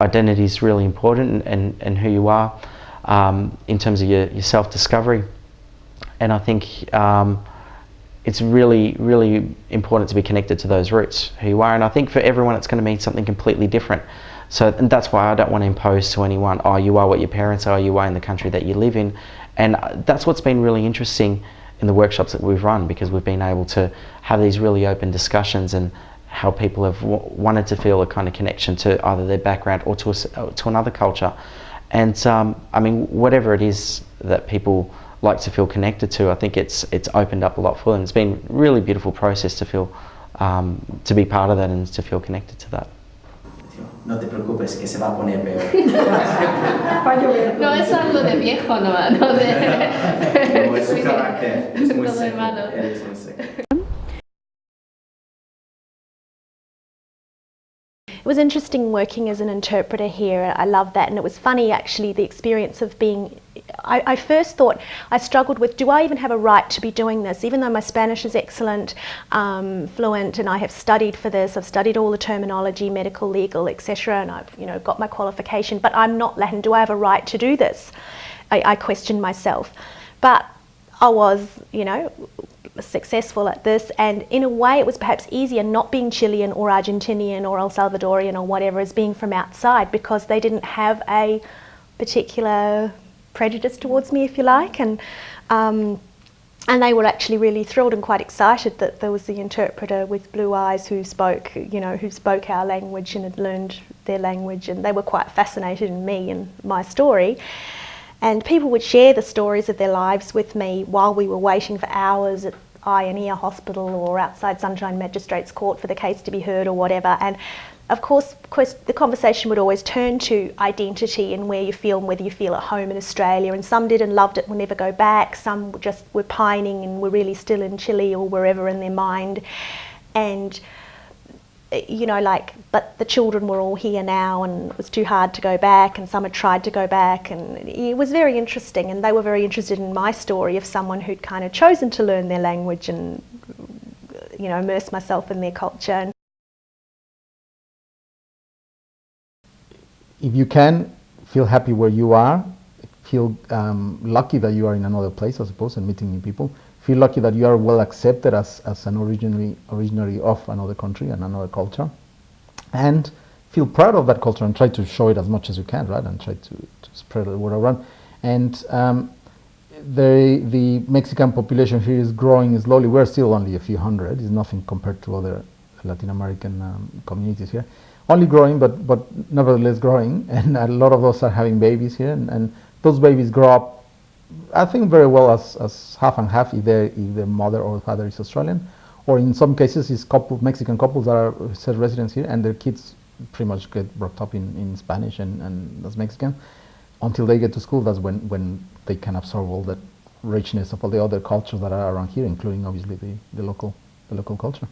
identity is really important, and who you are in terms of your self-discovery. And I think it's really, really important to be connected to those roots, who you are. And I think for everyone it's going to mean something completely different. And that's why I don't want to impose to anyone, oh, you are what your parents are, you are in the country that you live in. And that's what's been really interesting in the workshops that we've run, because we've been able to have these really open discussions, and how people have wanted to feel a kind of connection to either their background or to another culture. And I mean, whatever it is that people like to feel connected to, I think it's opened up a lot for them. It's been a really beautiful process to feel, to be part of that and to feel connected to that. No te preocupes, que se va a poner peor. No es algo de viejo, no de... No, es su carácter, es muy seco. Eres muy seco. It was interesting working as an interpreter here. I love that, and it was funny actually, the experience of being... I first thought, I struggled with, do I even have a right to be doing this? Even though my Spanish is excellent, fluent, and I have studied for this, I've studied all the terminology, medical, legal, etc., and I've got my qualification, but I'm not Latin. Do I have a right to do this? I questioned myself. But I was, successful at this, and in a way it was perhaps easier not being Chilean or Argentinian or El Salvadorian or whatever, as being from outside, because they didn't have a particular prejudice towards me, if you like, and they were actually really thrilled and quite excited that there was the interpreter with blue eyes who spoke our language and had learned their language, and they were quite fascinated in me and my story. And people would share the stories of their lives with me while we were waiting for hours at eye and ear hospital or outside Sunshine Magistrates Court for the case to be heard or whatever. And of course the conversation would always turn to identity and where you feel and whether you feel at home in Australia. And some did and loved it, will never go back. Some just were pining and were really still in Chile or wherever in their mind. And but the children were all here now, and it was too hard to go back, and some had tried to go back, and it was very interesting, and they were very interested in my story of someone who'd kind of chosen to learn their language and immerse myself in their culture. If you can, feel happy where you are, feel lucky that you are in another place, I suppose, and meeting new people. Feel lucky that you are well accepted as an originary of another country and another culture, and feel proud of that culture and try to show it as much as you can, right? And try to spread the word around. And the Mexican population here is growing slowly. We're still only a few hundred. It's nothing compared to other Latin American communities here. Only growing, but nevertheless growing. And a lot of those are having babies here, and those babies grow up, I think, very well as half and half, if the mother or father is Australian, or in some cases it's Mexican couples that are set residents here, and their kids pretty much get brought up in Spanish and as Mexican until they get to school. That's when they can absorb all that richness of all the other cultures that are around here, including obviously the local culture.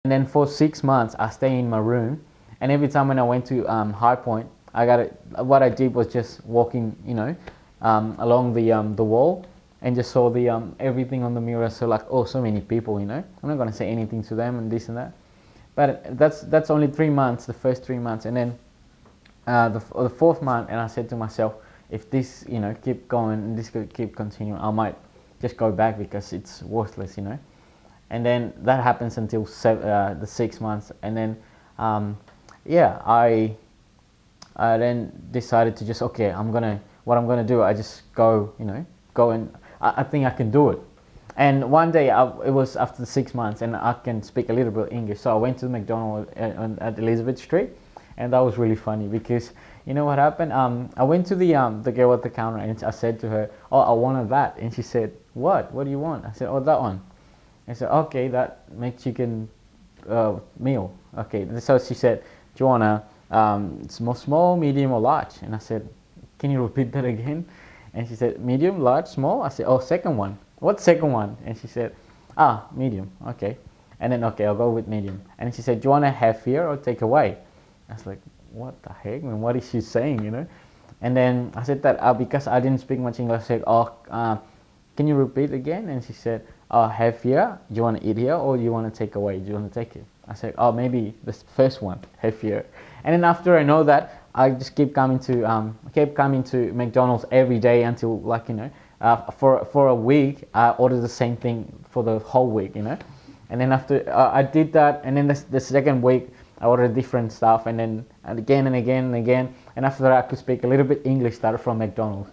And then for 6 months, I stayed in my room, and every time when I went to High Point, what I did was just walking, along the wall, and just saw the everything on the mirror. So like, oh, so many people, I'm not gonna say anything to them and this and that. But that's only 3 months, the first 3 months, and then the fourth month, and I said to myself, if this, keep going, and this could keep continuing, I might just go back because it's worthless, And then that happens until the 6 months, and then I then decided to just, what I'm gonna do, I just go, and I think I can do it. And one day, it was after 6 months, and I can speak a little bit English. So I went to the McDonald's at Elizabeth Street, and that was really funny because you know what happened? I went to the girl at the counter, and I said to her, "Oh, I wanted that," and she said, "What? What do you want?" I said, "Oh, that one." I said, "Okay, that McChicken meal." Okay, so she said, "Do you want a small, medium, or large?" And I said, "Can you repeat that again?" And she said, "Medium, large, small." I said, "Oh, second one." "What second one?" And she said, "Medium." Okay. And then, okay, I'll go with medium. And she said, "Do you want to have here or take away?" I was like, what the heck, man, what is she saying, you know? And then I said that because I didn't speak much English, I said, can you repeat again? And she said, have here, do you want to eat here or do you want to take away? Do you want to take it? I said, maybe the first one, have here. And then after I know that, I just kept coming to McDonald's every day until, like, you know, for a week, I ordered the same thing for the whole week, you know. And then after I did that, and then the second week, I ordered different stuff, and then again and again and again. And after that, I could speak a little bit English started from McDonald's.